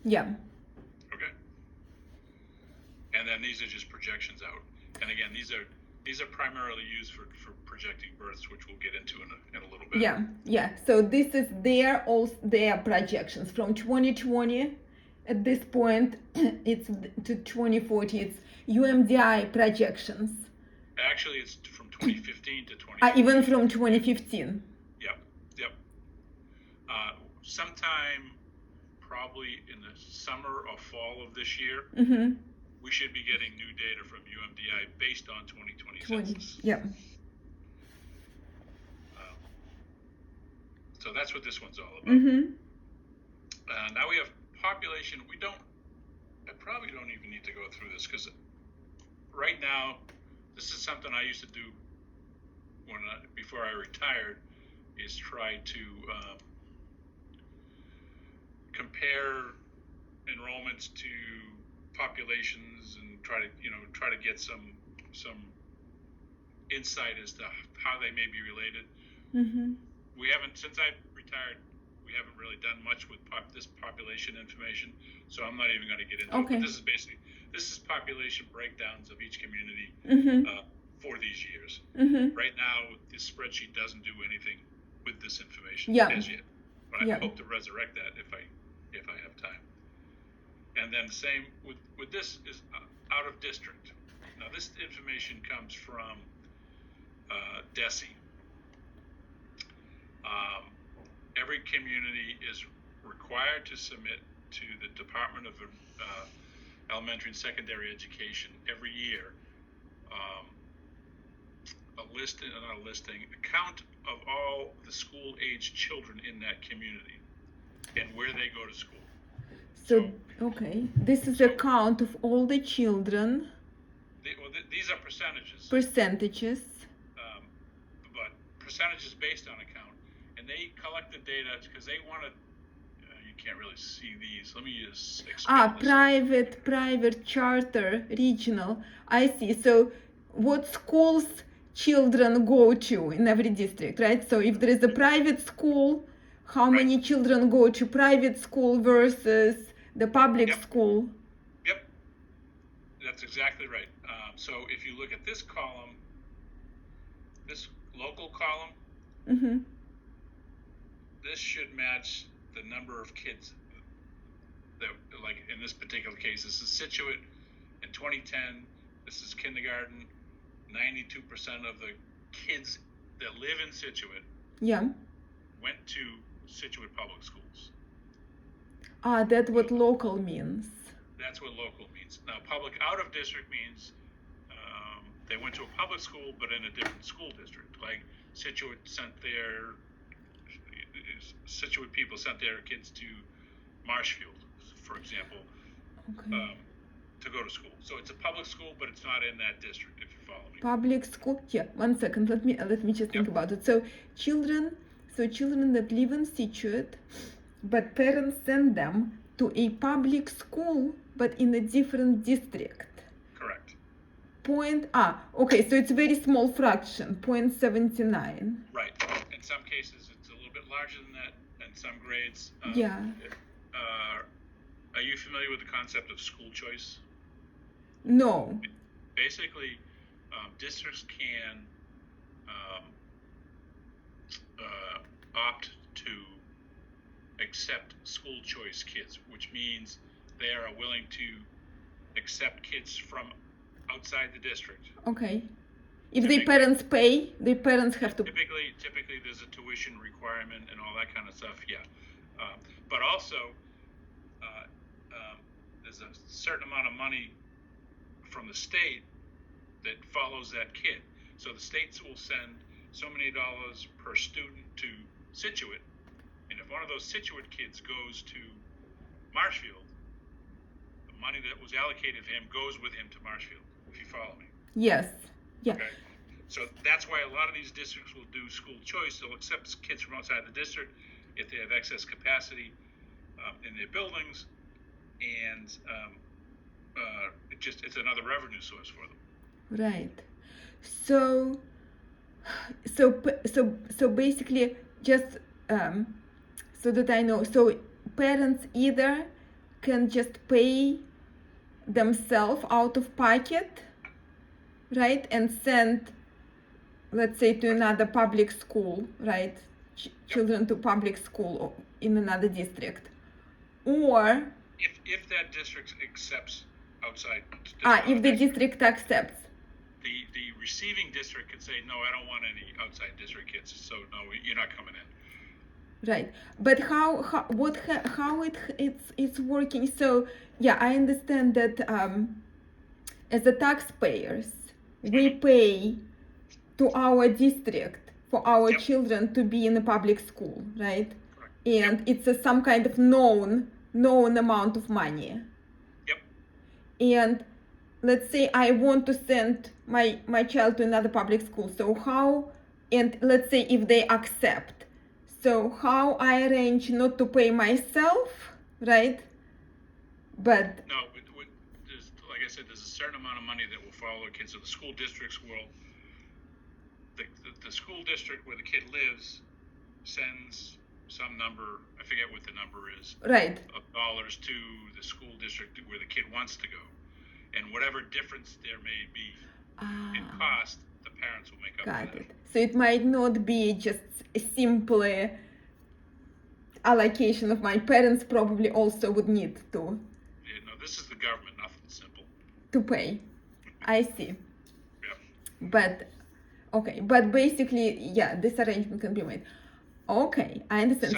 Yeah. Okay. And then these are just projections out. And again, these are primarily used for projecting births, which we'll get into in a little bit. Yeah. So this is their projections from 2020. At this point, it's to 2040. It's UMDI projections. Actually, it's from 2015 to 2020. Even from 2015. Yep. Sometime probably in the summer or fall of this year, we should be getting new data from UMDI based on 2020 census. Yeah. So that's what this one's all about. Now we have population. I probably don't even need to go through this because right now, this is something I used to do before I retired, is try to compare enrollments to populations and try to get some insight as to how they may be related. We haven't, since I've retired, we haven't really done much with this population information, so I'm not even going to get into it. But this is population breakdowns of each community for these years. Right now, this spreadsheet doesn't do anything with this information as yet, but I hope to resurrect that if I have time. And then the same with this is out of district. Now this information comes from DESE. Every community is required to submit to the Department of Elementary and Secondary Education every year a count of all the school-age children in that community and where they go to school. So this is a count of all the children. These are percentages. But percentages based on a count. And they collect the data because they want to. You can't really see these. Let me just explain this. Private, charter, regional. I see. So, what schools children go to in every district, right? So, if there is a private school, how many children go to private school versus the public school? Yep, that's exactly right. So, if you look at this column, this local column. This should match the number of kids that, like in this particular case, this is Scituate in 2010. This is kindergarten. 92% of the kids that live in Scituate went to Scituate public schools. That's what local means. That's what local means. Now, public out of district means they went to a public school, but in a different school district. Like Scituate people sent their kids to Marshfield, for example, to go to school. So it's a public school, but it's not in that district, if you follow me. Public school. Yeah, 1 second. Let me just think about it. So children that live in Scituate, but parents send them to a public school, but in a different district. Correct. Okay, so it's a very small fraction, 0.79. Right. In some cases, it's a little bit larger than that. In some grades. Are you familiar with the concept of school choice? No. Basically, districts can opt to accept school choice kids, which means they are willing to accept kids from outside the district. Okay. If the parents pay, the parents have to. Typically, there's a tuition requirement and all that kind of stuff. Yeah, but also there's a certain amount of money from the state that follows that kid. So the states will send so many dollars per student to Scituate, and if one of those Scituate kids goes to Marshfield, the money that was allocated to him goes with him to Marshfield. If you follow me. Yes. Yeah. Okay. So that's why a lot of these districts will do school choice. They'll accept kids from outside the district if they have excess capacity in their buildings, and it's another revenue source for them. Right. So basically, just so that I know, so parents either can just pay themselves out of pocket, right, and send, let's say, to another public school, right, children to public school in another district, or if that district accepts outside. if the district accepts. The receiving district could say, no, I don't want any outside district kids, so no, you're not coming in. Right, but how it's working? So yeah, I understand that as the taxpayers, we pay to our district for our children to be in a public school, right? And it's some kind of known amount of money. Yep. And let's say I want to send my child to another public school. So how, and let's say if they accept, so how I arrange not to pay myself, right? But no, there's, like I said, there's a certain amount of money that will follow the kids. So the school districts will, the school district where the kid lives sends some number, I forget what the number is, right, of dollars to the school district where the kid wants to go. And whatever difference there may be in cost, the parents will make up got for that. it. So it might not be just a simple allocation of my parents probably also would need to. Yeah, no, this is the government, nothing simple. To pay. I see. Yep. But, okay, but basically, yeah, this arrangement can be made. Okay, I understand.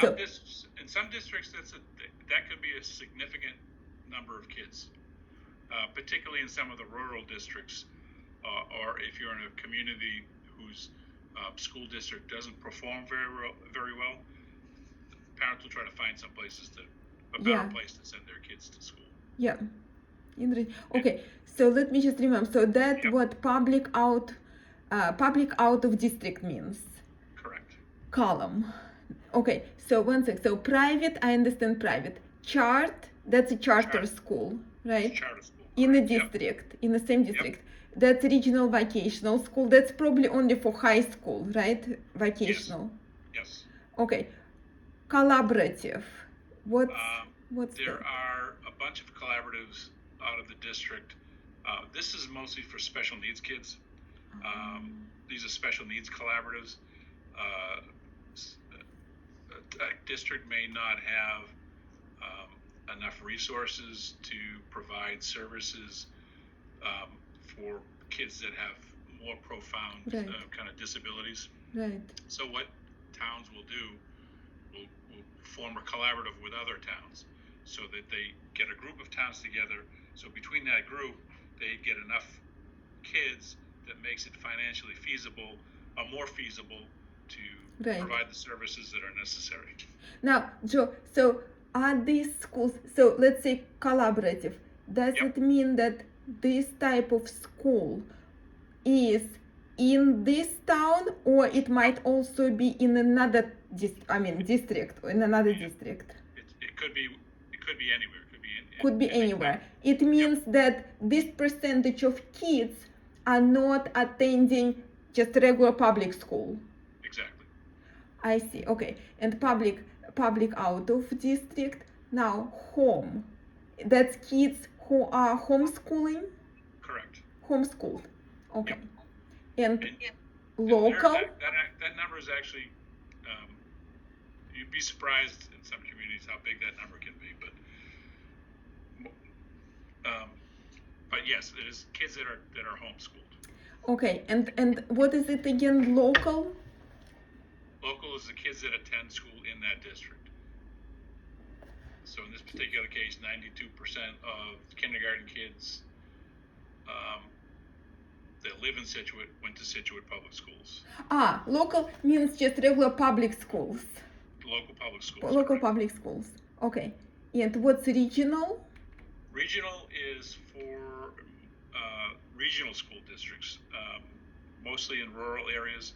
In some districts, that could be a significant number of kids, particularly in some of the rural districts, or if you're in a community whose school district doesn't perform very well, parents will try to find some places a better place to send their kids to school. Yeah, interesting. Okay, so let me just remember. So that's what public out of district means. Correct. Column. Okay, so one sec. So private, I understand private. That's a charter school, right? Charter school. In a district, in the same district. That's regional vocational school. That's probably only for high school, right? Vocational. Yes. Okay. Collaborative. What's there that? are a bunch of collaboratives out of the district. This is mostly for special needs kids. These are special needs collaboratives. A district may not have enough resources to provide services for kids that have more profound kind of disabilities. Right. So what towns will do will form a collaborative with other towns so that they get a group of towns together. So between that group, they get enough kids that makes it financially feasible, or more feasible, to provide the services that are necessary. Now, Joe, so are these schools, so let's say collaborative, does it mean that this type of school is in this town, or it might also be in another district, or in another district? It could be anywhere. Could be anywhere. It means that this percentage of kids are not attending just regular public school. Exactly. I see. Okay. And public out of district. Now home. That's kids who are homeschooling? Correct. Homeschooled. Okay. Yep. And local? That number is actually, you'd be surprised in some communities how big that number can be, but yes, it is kids that are homeschooled. Okay, and what is it again? Local? Local is the kids that attend school in that district. So in this particular case, 92% of kindergarten kids that live in Scituate went to Scituate public schools. Local means just regular public schools. Local public schools. Local public schools. Okay. And what's regional? Regional is for regional school districts, mostly in rural areas,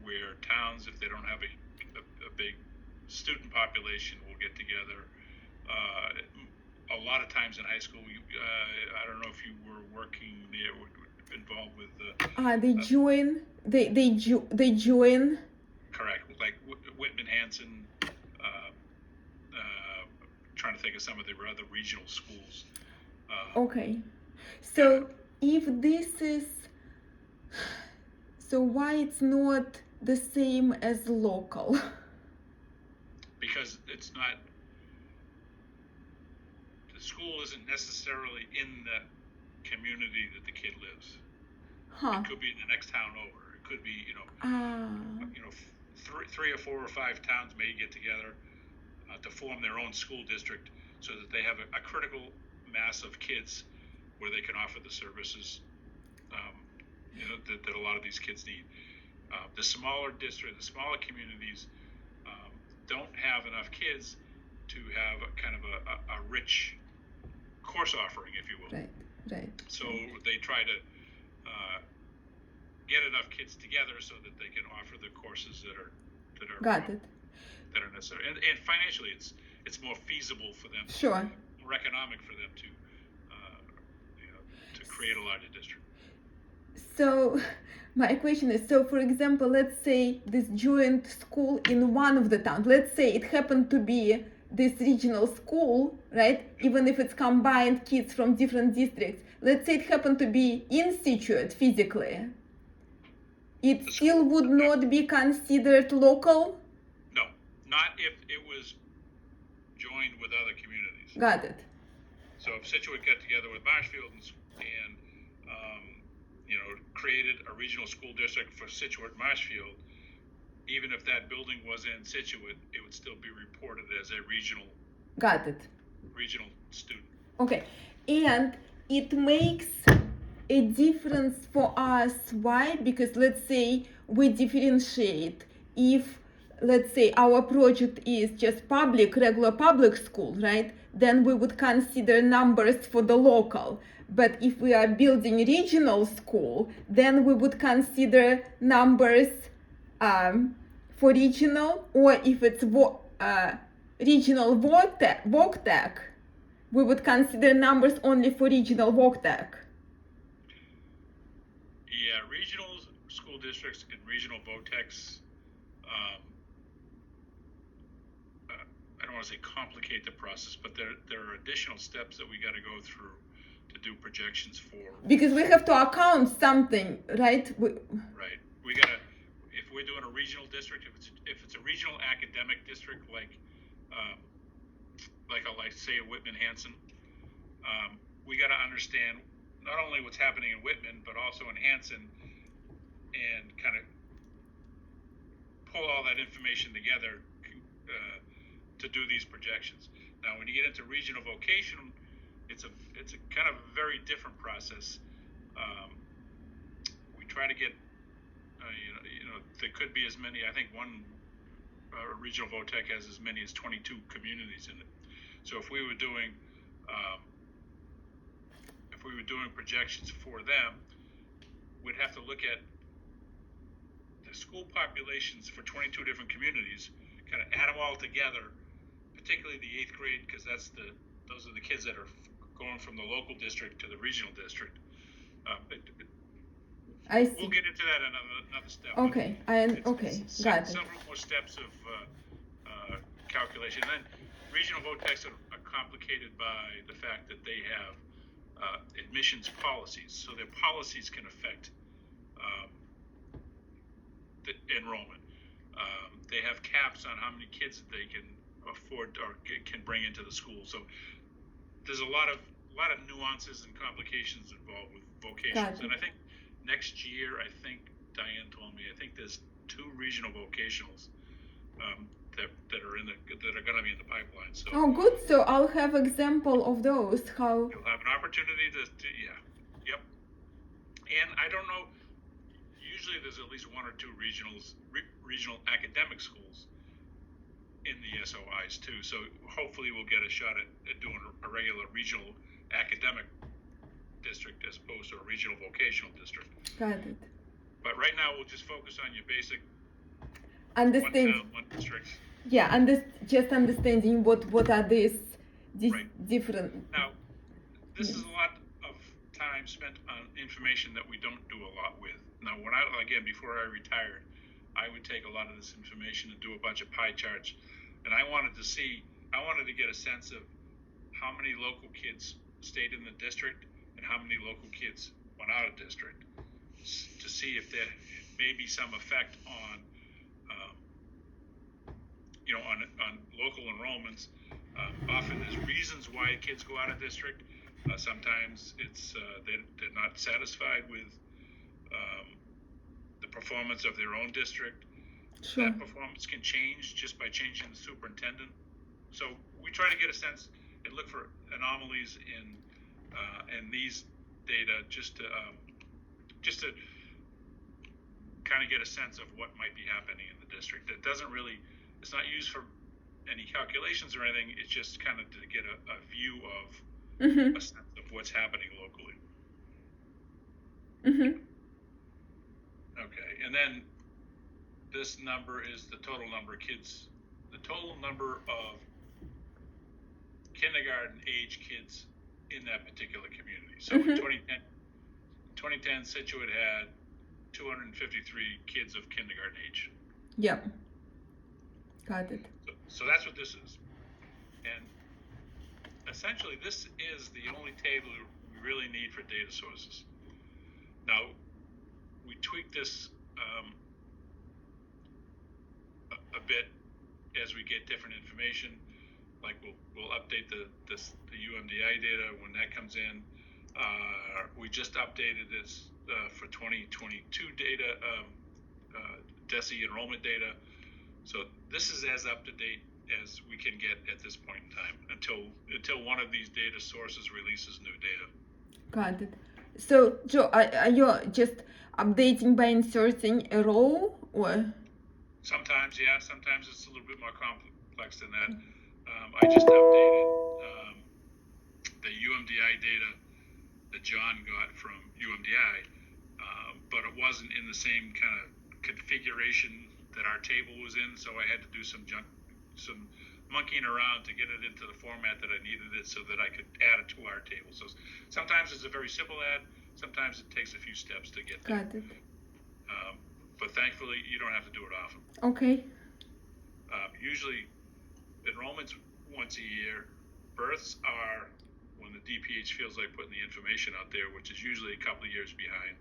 where towns, if they don't have a big student population, will get together. A lot of times in high school, I don't know if you were working there, involved with. They join. Correct, like Whitman Hanson. trying to think of some of the other regional schools. Okay. So if this is, so why it's not the same as local? Because it's not, the school isn't necessarily in the community that the kid lives. Huh. It could be in the next town over. It could be, three or four or five towns may get together to form their own school district so that they have a critical mass of kids where they can offer the services that a lot of these kids need. The smaller district, the smaller communities don't have enough kids to have a kind of a rich course offering, if you will. Right. So they try to get enough kids together so that they can offer the courses that are Got it. that are necessary. And financially, it's more feasible for them. Sure. More economic for them to create a larger district. So my question is, so for example, let's say this joint school in one of the towns, let's say it happened to be this regional school, right? Even if it's combined kids from different districts, let's say it happened to be in Situate physically, it still would not be considered local? No, not if it was joined with other communities. Got it. So if Situate got together with Marshfield and created a regional school district for Situate Marshfield, even if that building was in Situate, it would still be reported as a regional. Got it. Regional student. Okay, and it makes a difference for us. Why? Because let's say we differentiate. If let's say our project is just regular public school, right? Then we would consider numbers for the local. But if we are building regional school, then we would consider numbers for regional, or if it's regional VOCTEC, we would consider numbers only for regional VOCTEC. Yeah, regional school districts and regional VOCTECs, I don't want to say complicate the process, but there are additional steps that we got to go through to do projections for. Because we have to account something, right? Right. We got to, if we're doing a regional district, if it's a regional academic district like say a Whitman-Hanson, we got to understand not only what's happening in Whitman, but also in Hanson, and kind of pull all that information together to do these projections. Now, when you get into regional vocational, it's a kind of a very different process. We try to get, there could be as many. I think one regional VOTEC has as many as 22 communities in it. So if we were doing projections for them, we'd have to look at the school populations for 22 different communities, kind of add them all together, particularly the 8th grade, because those are the kids that are going from the local district to the regional district. I see. We'll get into that in another step. Okay, got it. Several more steps of calculation. And then regional VOTECs are complicated by the fact that they have admissions policies, so their policies can affect the enrollment. They have caps on how many kids they can afford or can bring into the school. So there's a lot of nuances and complications involved with vocations. And I think next year, I think Diane told me, I think there's 2 regional vocationals that are going to be in the pipeline. So good. So I'll have example of those. How you'll have an opportunity to yep. And I don't know. Usually, there's at least 1 or 2 regional academic schools in the SOIs too. So hopefully, we'll get a shot at doing a regular regional academic district as opposed to a regional vocational district. Got it. But right now, we'll just focus on your basic understand. 1 town, 1 district. Yeah, just understanding what are these right. different. Now, this is a lot of time spent on information that we don't do a lot with. Now, before I retired, I would take a lot of this information and do a bunch of pie charts, and I wanted to get a sense of how many local kids stayed in the district and how many local kids went out of district, to see if there may be some effect on, on local enrollments. Often there's reasons why kids go out of district. Sometimes it's they're not satisfied with the performance of their own district. Sure. That performance can change just by changing the superintendent. So we try to get a sense and look for anomalies in these data, just to kind of get a sense of what might be happening in the district. It doesn't really, it's not used for any calculations or anything. It's just kind of to get a view of a sense of what's happening locally. Okay, and then this number is the total number of kids, the total number of kindergarten age kids in that particular community. So in 2010, Situate had 253 kids of kindergarten age. Yep. Got it. So that's what this is. And essentially, this is the only table we really need for data sources. Now, we tweak this a bit as we get different information. Like we'll update the UMDI data when that comes in. We just updated this for 2022 data, DESE enrollment data. So this is as up to date as we can get at this point in time until one of these data sources releases new data. Got it. So Joe, are you just updating by inserting a row or? Sometimes, yeah. Sometimes it's a little bit more complex than that. I just updated the UMDI data that John got from UMDI, but it wasn't in the same kind of configuration that our table was in, so I had to do some monkeying around to get it into the format that I needed it so that I could add it to our table. So sometimes it's a very simple add, sometimes it takes a few steps to get there. Got it. But thankfully, you don't have to do it often. Okay. Usually, enrollments once a year. Births are when the DPH feels like putting the information out there, which is usually a couple of years behind.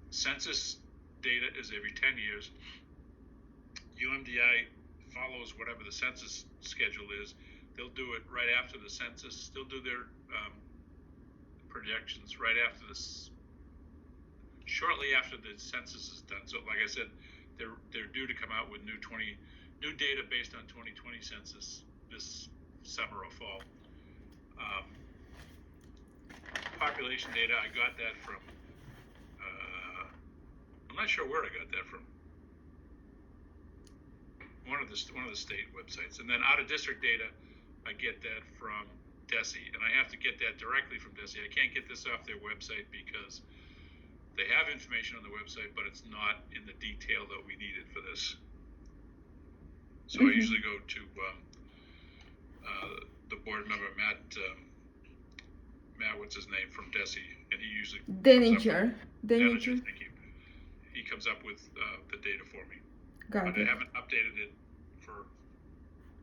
Census data is every 10 years. UMDI follows whatever the census schedule is. They'll do it right after the census. They'll do their projections right after this, shortly after the census is done. So, like I said, they're due to come out with new data based on 2020 census this summer or fall. Population data, I got that from. I'm not sure where I got that from. One of the state websites, and then out of district data, I get that from DESE, and I have to get that directly from DESE. I can't get this off their website because they have information on the website, but it's not in the detail that we needed for this. So I usually go to the board member Matt. What's his name from DESE, and he usually Deniger. Thank you. He comes up with the data for me. Got but it. I haven't updated it for.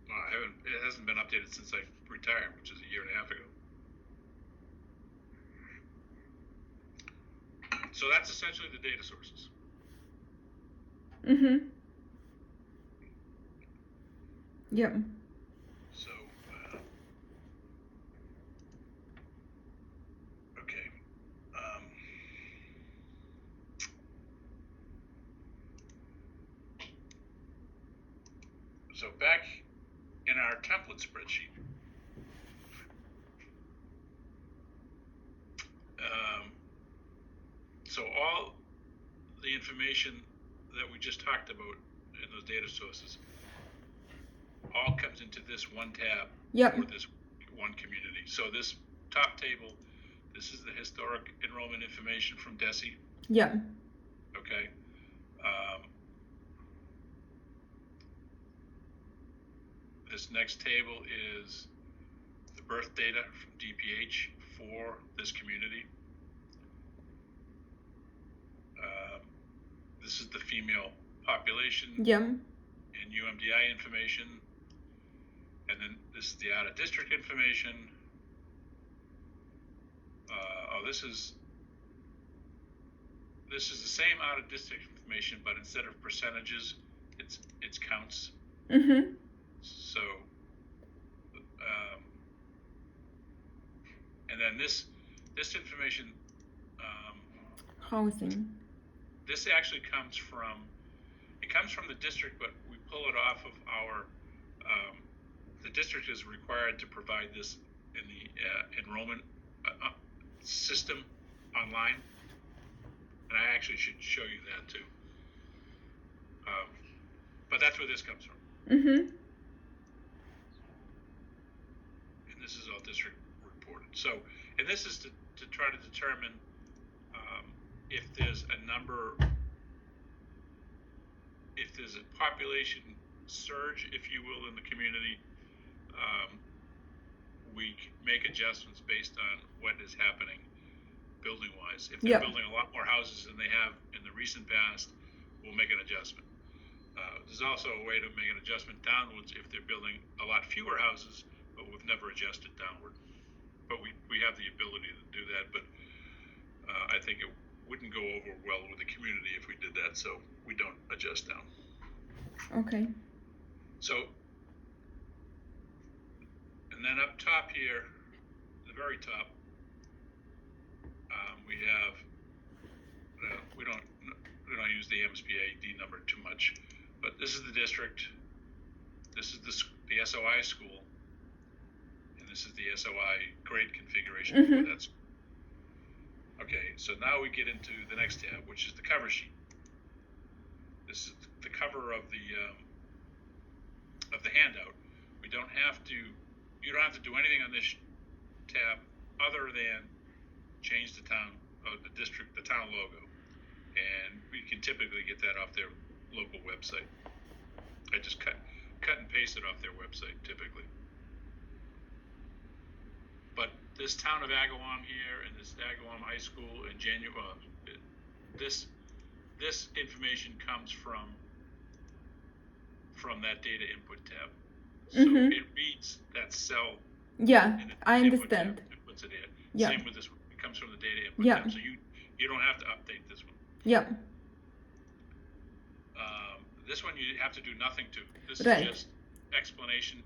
It hasn't been updated since I retired, which is a year and a half ago. So that's essentially the data sources. Yep. So, okay. So back in our template spreadsheet, so all the information that we just talked about in those data sources all comes into this one tab for this one community. So this top table, this is the historic enrollment information from DESE. Yeah. Okay. This next table is the birth data from DPH for this community. This is the female population and UMDI information. And then this is the out-of-district information. This is the same out-of-district information, but instead of percentages, it's counts. Mm-hmm. So, and then this information, Housing. this actually comes from the district, but we pull it off of our. The district is required to provide this in the enrollment system online, and I actually should show you that too. But that's where this comes from. Mm-hmm. And this is all district reported. So, and this is to try to determine if there's a number, if there's a population surge, if you will, in the community. We make adjustments based on what is happening building-wise. If they're building a lot more houses than they have in the recent past, we'll make an adjustment. There's also a way to make an adjustment downwards if they're building a lot fewer houses, but we've never adjusted downward. But we have the ability to do that, but I think it wouldn't go over well with the community if we did that, so we don't adjust down. Okay. So, and then up top here, the very top, we have, we don't use the MSPAD number too much, but this is the district, this is the SOI school, and this is the SOI grade configuration for that school. Okay, so now we get into the next tab, which is the cover sheet. This is the cover of the handout. You don't have to do anything on this tab other than change the town logo, and we can typically get that off their local website. I just cut and paste it off their website typically. But this town of Agawam here and this Agawam High School in January, this information comes from that data input tab. So it reads that cell. Yeah, I understand. Tab, it puts it in. Yeah. Same with this one. It comes from the data input tab. So you don't have to update this one. Yeah. This one you have to do nothing to. This is just explanation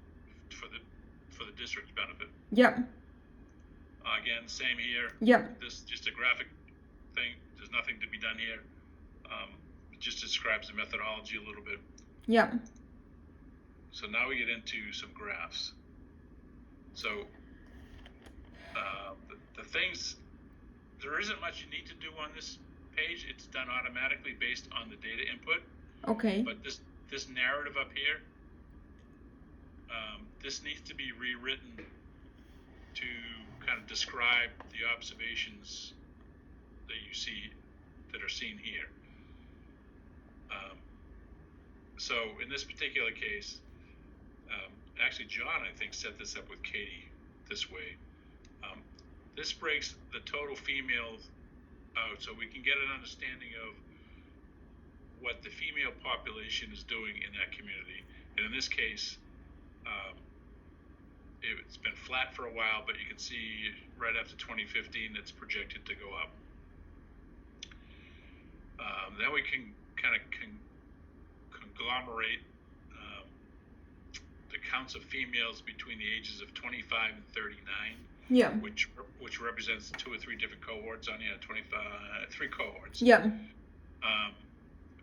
for the district's benefit. Yeah. Again, same here. Yeah. This is just a graphic thing. There's nothing to be done here. It just describes the methodology a little bit. Yeah. So now we get into some graphs. So the things, there isn't much you need to do on this page. It's done automatically based on the data input. Okay. But this narrative up here, this needs to be rewritten to kind of describe the observations that you see, that are seen here. So in this particular case, actually John, I think, set this up with Katie this way. This breaks the total females out so we can get an understanding of what the female population is doing in that community. And in this case, it's been flat for a while, but you can see right after 2015 it's projected to go up. Then we can kind of conglomerate the counts of females between the ages of 25 and 39. Yeah. Which represents 2 or 3 different cohorts on here, 3 cohorts. Yeah.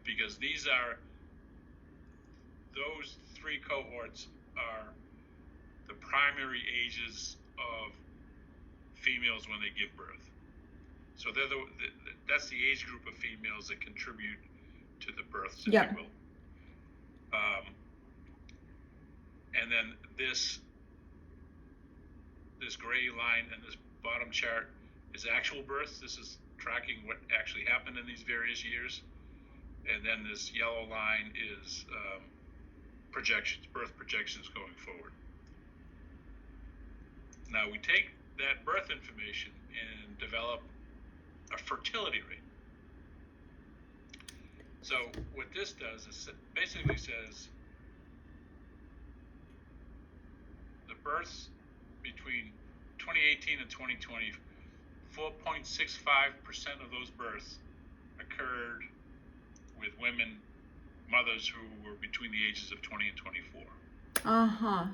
Because those 3 cohorts are the primary ages of females when they give birth. So that's the age group of females that contribute to the births, if you will. And then this gray line and this bottom chart is actual births. This is tracking what actually happened in these various years. And then this yellow line is projections, birth projections going forward. Now we take that birth information and develop a fertility rate. So what this does is it basically says births between 2018 and 2020, 4.65% of those births occurred with women, mothers who were between the ages of 20 and 24. Uh-huh.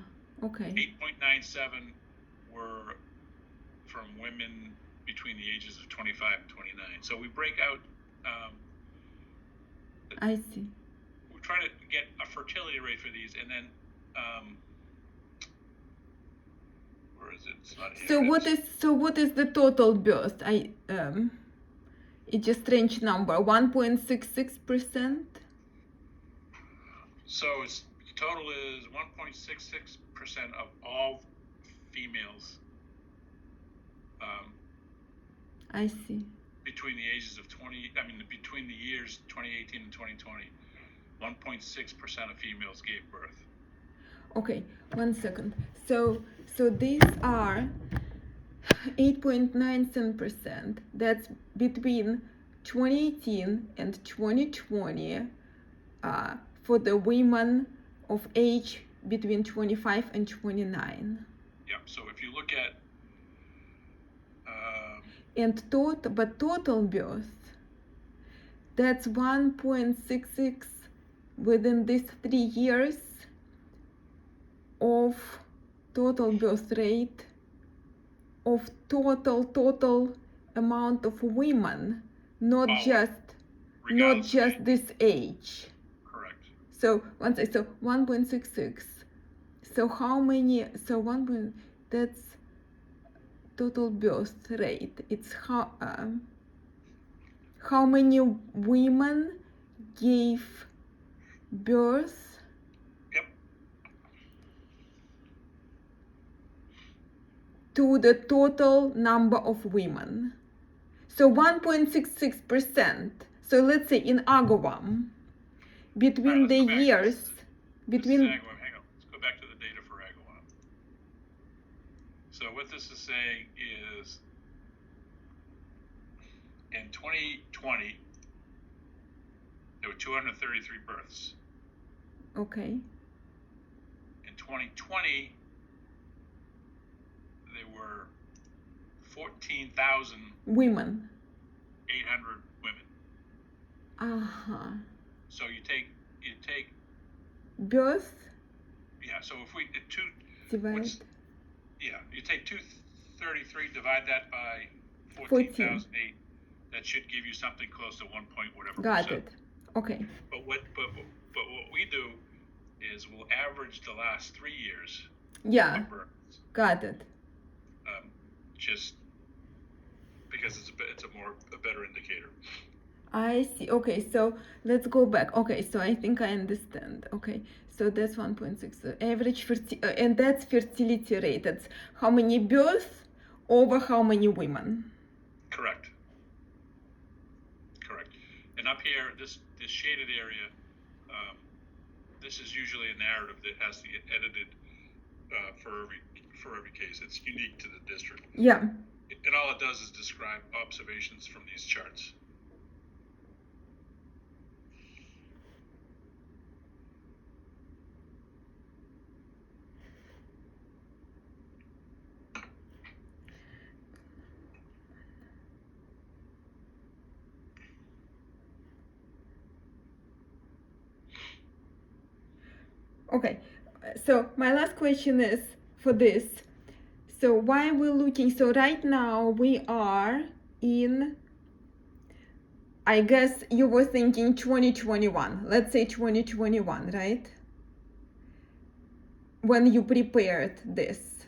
Okay. 8.97 were from women between the ages of 25 and 29. So we break out. I see. We're trying to get a fertility rate for these, and then where is it? It's not here. So what is the total birth? It's just strange number. 1.66%. So it's total is 1.66% of all females. I see. Between the ages of 20, between the years 2018 and 2020, 1.6% of females gave birth. Okay, 1 second. So these are 8.97%. That's between 2018 and 2020 for the women of age between 25 and 29. Yeah. So if you look at and total birth, that's 1.66 within these 3 years of total birth rate of total amount of women, not just this age. Correct. So 1.66. So how many? So that's total birth rate. It's how many women gave birth? Yep. To the total number of women. So 1.66%. So let's say in Agawam, between the years, between. Hang on. Let's go back to the data for Agawam. So what this is saying is, in 2020, there were 233 births. Okay. In 2020, there were 14,000 women. 800 women. Uh-huh. So you take birth. Yeah. So if we divide. Yeah, you take 233, divide that by 14,008. That should give you something close to 1 point whatever. Got it. Okay. But what we do is we'll average the last 3 years. Yeah. Got it. Just because it's a better indicator. I see. Okay, so let's go back. Okay, so I think I understand. Okay, so that's 1.6 average and that's fertility rate. That's how many births over how many women. Correct. And up here, this shaded area, this is usually a narrative that has to get edited for every case. It's unique to the district. Yeah. And all it does is describe observations from these charts. Okay, so my last question is for this. So why we're looking, so right now we are in, I guess you were thinking 2021, let's say 2021, right? When you prepared this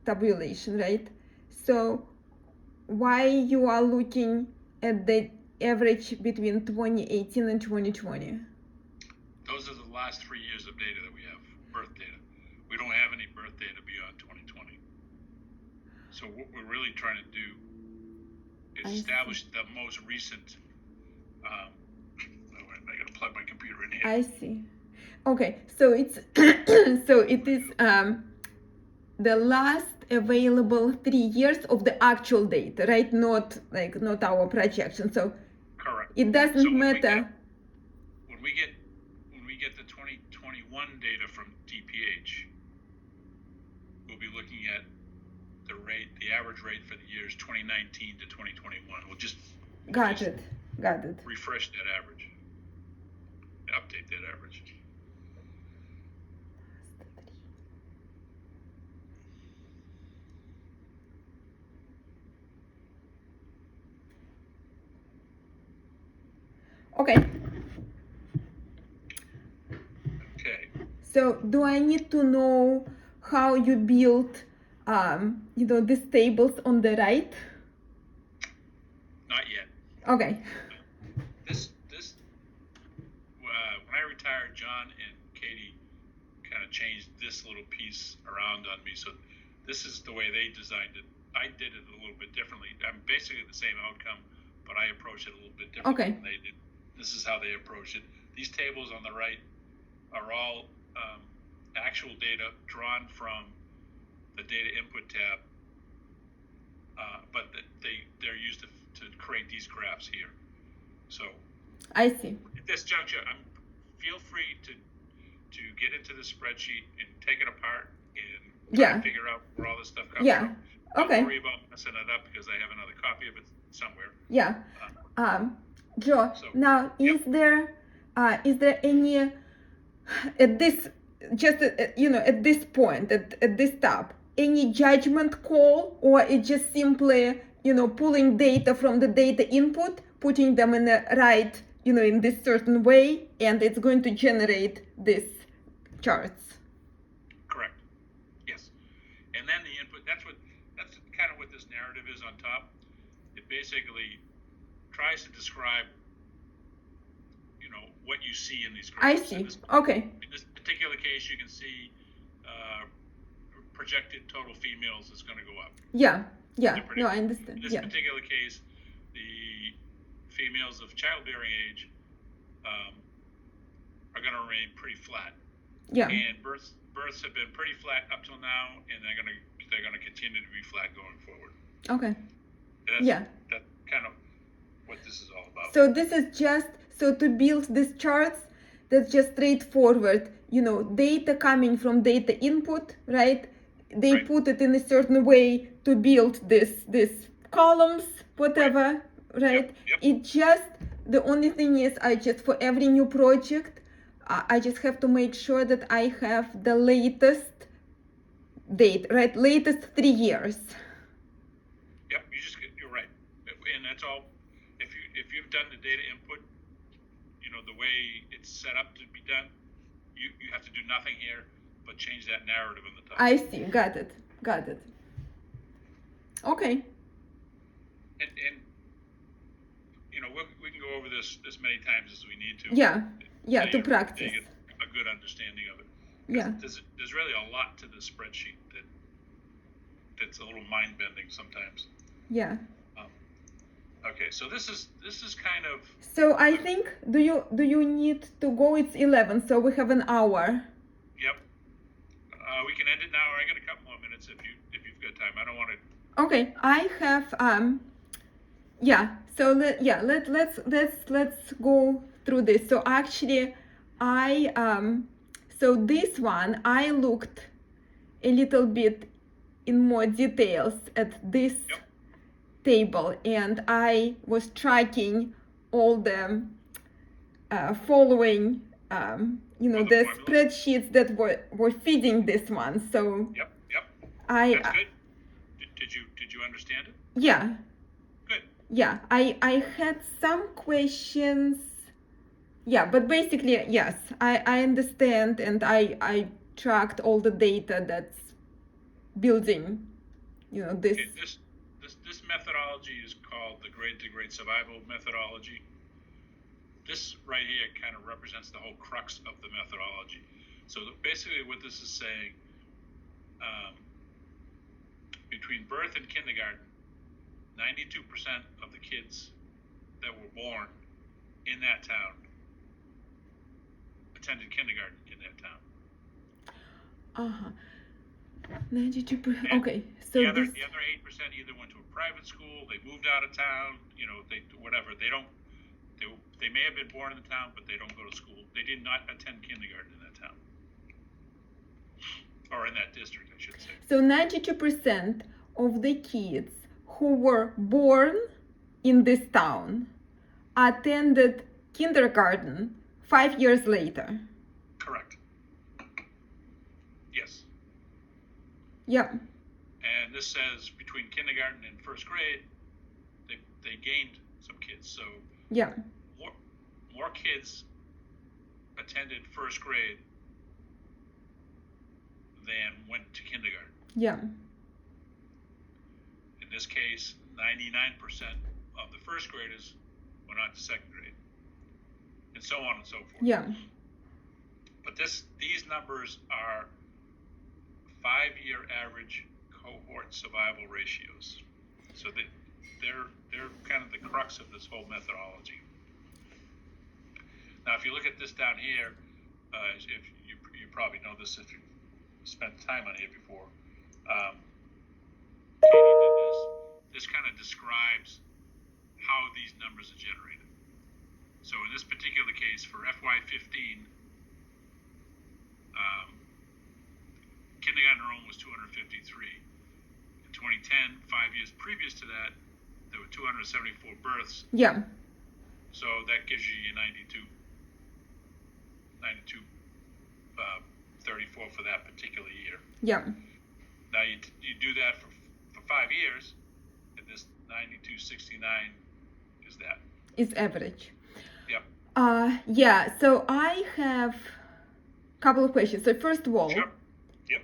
tabulation, right? So why you are looking at the average between 2018 and 2020? Those are the last 3 years of data that we have, birth data. We don't have any birth data beyond 2020. So what we're really trying to do is establish the most recent. I gotta plug my computer in here. I see. Okay, so it's so it is the last available 3 years of the actual data, right? Not our projection. So correct. It doesn't matter. When we get the 2021 data from DPH, we'll be looking at the average rate for the years 2019 to 2021. We'll just got it. Refresh that average, update that average. Okay. Okay. So do I need to know how you built, these tables on the right? Not yet. Okay. When I retired, John and Katie kind of changed this little piece around on me. So this is the way they designed it. I did it a little bit differently. I'm basically the same outcome, but I approach it a little bit differently than they did. This is how they approach it. These tables on the right are all actual data drawn from the data input tab, but they're used to create these graphs here. So I see. At this juncture, feel free to get into the spreadsheet and take it apart and try to figure out where all this stuff comes from. Don't worry about messing it up because I have another copy of it somewhere. Yeah. Joe, now is there any at this at this point at this tab any judgment call, or it's just simply pulling data from the data input, putting them in the right in this certain way, and it's going to generate these charts? Correct. Yes. And then the input, that's kind of what this narrative is on top. It basically tries to describe what you see in these graphs. I see. Okay. In this particular case, you can see projected total females is going to go up. Yeah. No, I understand. In this particular case, the females of childbearing age are going to remain pretty flat. Yeah. And births have been pretty flat up till now, and they're going to continue to be flat going forward. Okay. That's kind of what this is all about. So this is just to build these charts. That's just straightforward. Data coming from data input, right? They put it in a certain way to build this columns, whatever, right? Yep. It just, the only thing is for every new project, I just have to make sure that I have the latest date, right? Latest 3 years. Yep, you're right. And that's all. If you've done the data input, the way it's set up to be done, you have to do nothing here but change that narrative on the top. I see. Got it. Okay. And we can go over this as many times as we need to. Yeah, to practice. To get a good understanding of it. Yeah. There's really a lot to this spreadsheet that's a little mind-bending sometimes. Yeah. Okay, so this is kind of. So I think do you need to go? It's 11, so we have an hour. Yep. We can end it now, or I got a couple more minutes if you've got time. I don't want to. Okay, I have So let's go through this. So actually, so this one I looked a little bit in more details at this table, and I was tracking all the following the spreadsheets that were feeding this one. So yep. That's good. Did you understand it? Yeah. Good. Yeah, I had some questions. Yeah, but basically, yes, I understand, and I tracked all the data that's building, this. Okay, this methodology is called the grade to grade survival methodology. This right here kind of represents the whole crux of the methodology. So basically what this is saying, between birth and kindergarten, 92% of the kids that were born in that town attended kindergarten in that town. 92%. Okay, so the other 8% either went to a private school, they moved out of town, they may have been born in the town, but they don't go to school. They did not attend kindergarten in that town. Or in that district, I should say. So 92% of the kids who were born in this town attended kindergarten 5 years later. Correct. Yes. Yeah. And this says between kindergarten and first grade, they gained some kids. So yeah, more kids attended first grade than went to kindergarten. Yeah. In this case, 99% of the first graders went on to second grade, and so on and so forth. Yeah. But these numbers are 5-year average cohort survival ratios. So they're kind of the crux of this whole methodology. Now, if you look at this down here, if you probably know this if you spent time on here before. Katie did this. This kind of describes how these numbers are generated. So in this particular case, for FY15, kindergarten enrollment was 253. In 2010, 5 years previous to that, there were 274 births. Yeah. So that gives you your 34 for that particular year. Yeah. Now you do that for 5 years, and this 9269 is that. It's average. Yep. Yeah. So I have a couple of questions. So first of all, sure. Yep.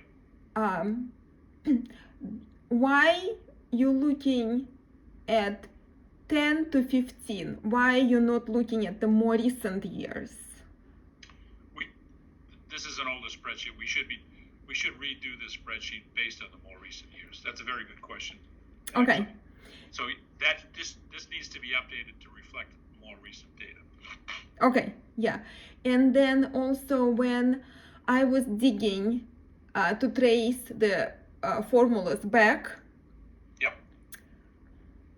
Why you looking at 10 to 15? Why you're not looking at the more recent years? This is an older spreadsheet. We should redo this spreadsheet based on the more recent years. That's a very good question. Okay. Actually. So this needs to be updated to reflect more recent data. Okay. Yeah. And then also when I was digging to trace the formulas back, yep,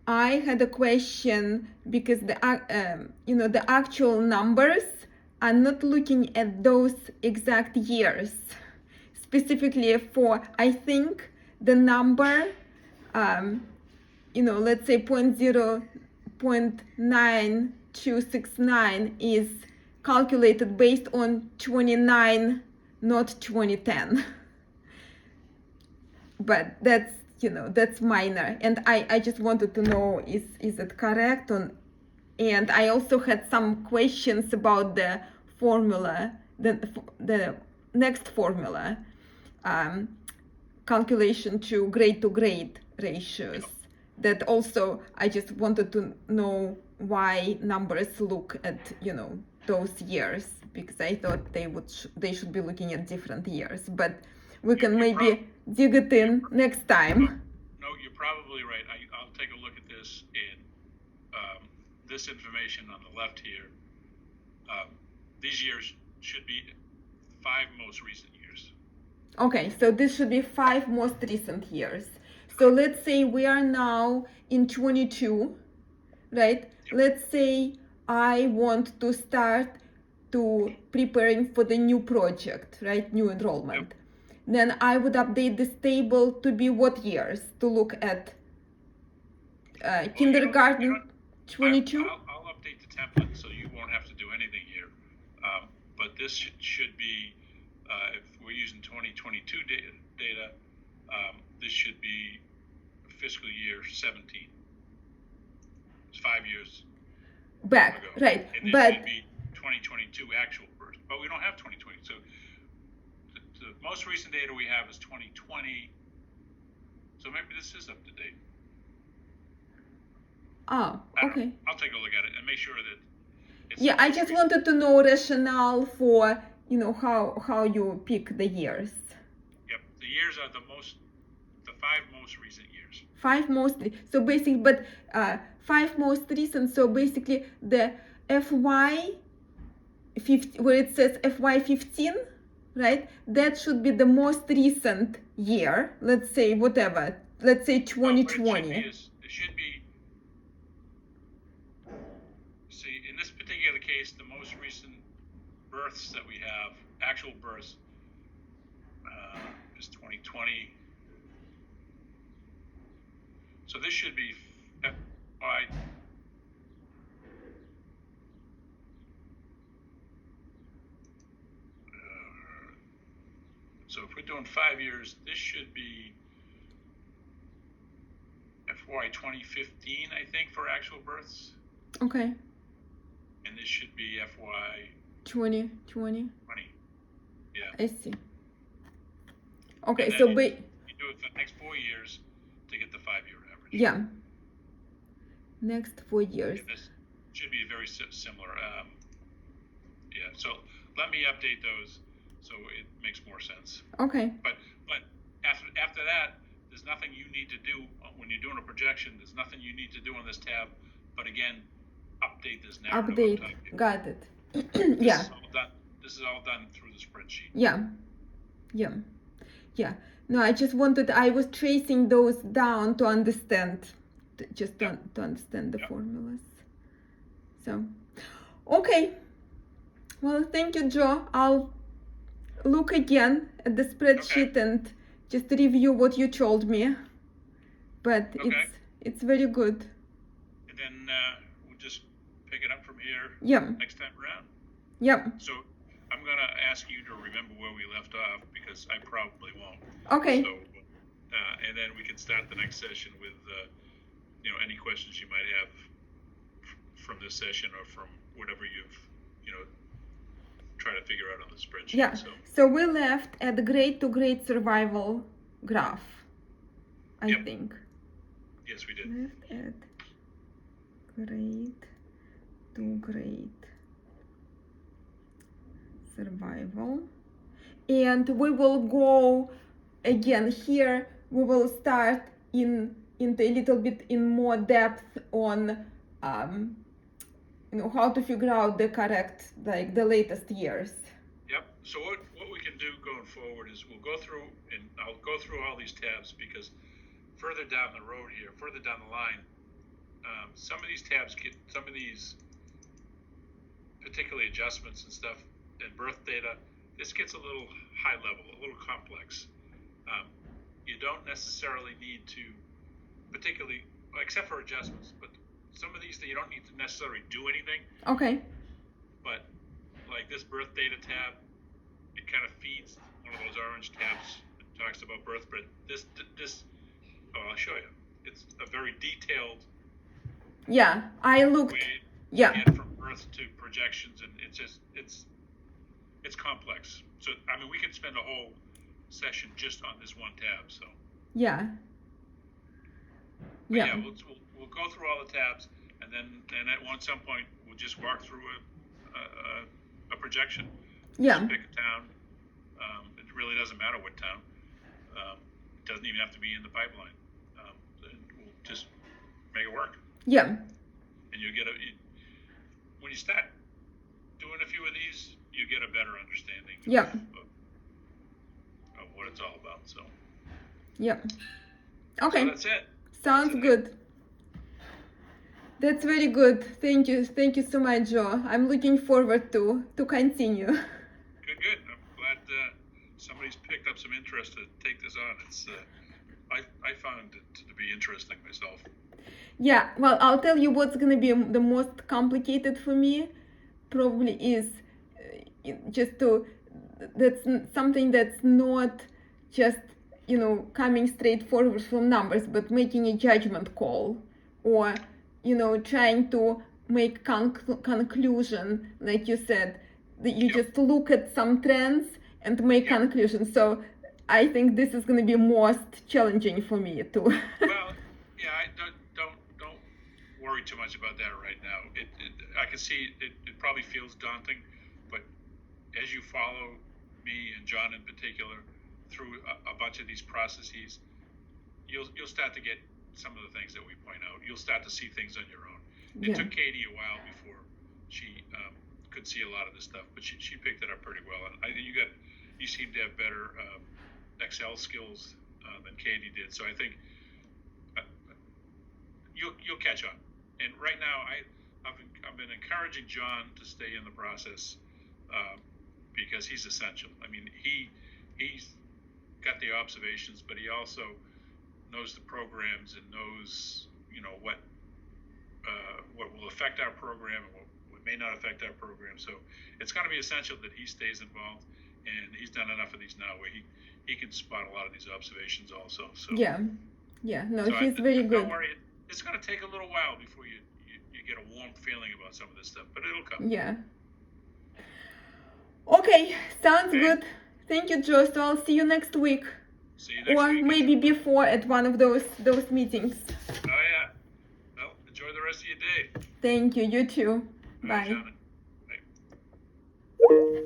I had a question because the actual numbers are not looking at those exact years. Specifically for, I think, the number, let's say 0.9269 is calculated based on 29, not 2010. But that's minor. And I just wanted to know, is it correct? And I also had some questions about the formula, the next formula, calculation to grade ratios. That also, I just wanted to know why numbers look at those years, because I thought they should be looking at different years. But we can maybe dig it in next time. No, you're probably right. I'll take a look at this in this information on the left here. These years should be 5 most recent years. Okay, so this should be 5 most recent years. So let's say we are now in 22, right? Yep. Let's say I want to start to preparing for the new project, right? New enrollment. Yep. Then I would update this table to be what years? To look at kindergarten 22? I'll update the template so you won't have to do anything here. But this should be, if we're using 2022 data, this should be fiscal year 17. It's 5 years back ago. Right? And this but should be 2022 actual birth, but we don't have 2020. So the most recent data we have is 2020. So maybe this is up to date. Oh, okay. I'll take a look at it and make sure that it's I just wanted to know rationale for how you pick the years. Yep, the years are the 5 most recent years. 5 mostly. So basically, but 5 most recent. So basically, the FY 15, where it says FY 15, right? That should be the most recent year. Let's say whatever. Let's say 2020. It should be. See, in this particular case, the most recent births that we have, actual births, is 2020. So this should be FY. So if we're doing 5 years, this should be FY 2015, I think, for actual births. Okay. And this should be FY 2020. Yeah. I see. Okay, and so you do it for the next 4 years to get the 5-year average. Yeah. Next 4 years. And this should be very similar. Yeah. So let me update those so it makes more sense. Okay. But after that, there's nothing you need to do when you're doing a projection. There's nothing you need to do on this tab. But again, update this narrative. Update. Got it. Yeah. This is all done through the spreadsheet. Yeah. Yeah. Yeah. No, I was tracing those down to understand, to understand the formulas. So, okay. Well, thank you, Joe. I'll look again at the spreadsheet and just review what you told me. But it's very good. And then we'll just pick it up from here next time around. Yeah. So I'm going to ask you to remember where we left off because I probably won't. Okay. So, and then we can start the next session with, any questions you might have from this session or from whatever you've, try to figure out on the spreadsheet. Yeah. So we left at the grade to grade survival graph, I think. Yes, we did. Left at grade to grade survival. And we will go again here. We will start into a little bit in more depth on how to figure out the correct, like the latest years. Yep. So what we can do going forward is we'll go through, and I'll go through all these tabs because further down the road here, further down the line, some of these tabs some of these particularly adjustments and stuff and birth data, this gets a little high level, a little complex. You don't necessarily need to, particularly, except for adjustments, but some of these you don't need to necessarily do anything. Okay. But like this birth data tab, it kind of feeds one of those orange tabs that talks about birth, but this, I'll show you. It's a very detailed. Yeah, I looked. Way yeah. To get from birth to projections, and it's complex. So I mean, we could spend a whole session just on this one tab. So. Yeah. But yeah. We'll go through all the tabs, and then at some point we'll just walk through a projection. Yeah. Just pick a town. It really doesn't matter what town. It doesn't even have to be in the pipeline. And we'll just make it work. Yeah. And you get when you start doing a few of these, you get a better understanding. Of what it's all about. So. Yeah. Okay. So that's it. Sounds good. That's very good. Thank you so much, Joe. I'm looking forward to continue. Good. I'm glad somebody's picked up some interest to take this on. It's I found it to be interesting myself. Yeah, well, I'll tell you what's going to be the most complicated for me probably is that's something that's not just, coming straight forward from numbers, but making a judgment call or, trying to make conclusion, like you said, that you just look at some trends and make conclusions. So I think this is going to be most challenging for me too. Well, yeah, don't worry too much about that right now. I can see it probably feels daunting, but as you follow me and John in particular through a bunch of these processes, you'll start to get some of the things that we point out. You'll start to see things on your own. It took Katie a while before she could see a lot of this stuff, but she picked it up pretty well. And you seem to have better Excel skills than Katie did. So I think you'll catch on. And right now, I've been encouraging John to stay in the process because he's essential. I mean, he's got the observations, but he also knows the programs and knows, what will affect our program and what may not affect our program. So it's going to be essential that he stays involved, and he's done enough of these now where he can spot a lot of these observations also. So yeah, no, so he's very good. Don't worry, it's going to take a little while before you get a warm feeling about some of this stuff, but it'll come. Yeah. Okay, sounds good. Thank you, Joe. So I'll see you next week. See you next or week. Maybe before at one of those meetings. Oh yeah. Well, enjoy the rest of your day. Thank you. You too. Bye. Bye. Bye.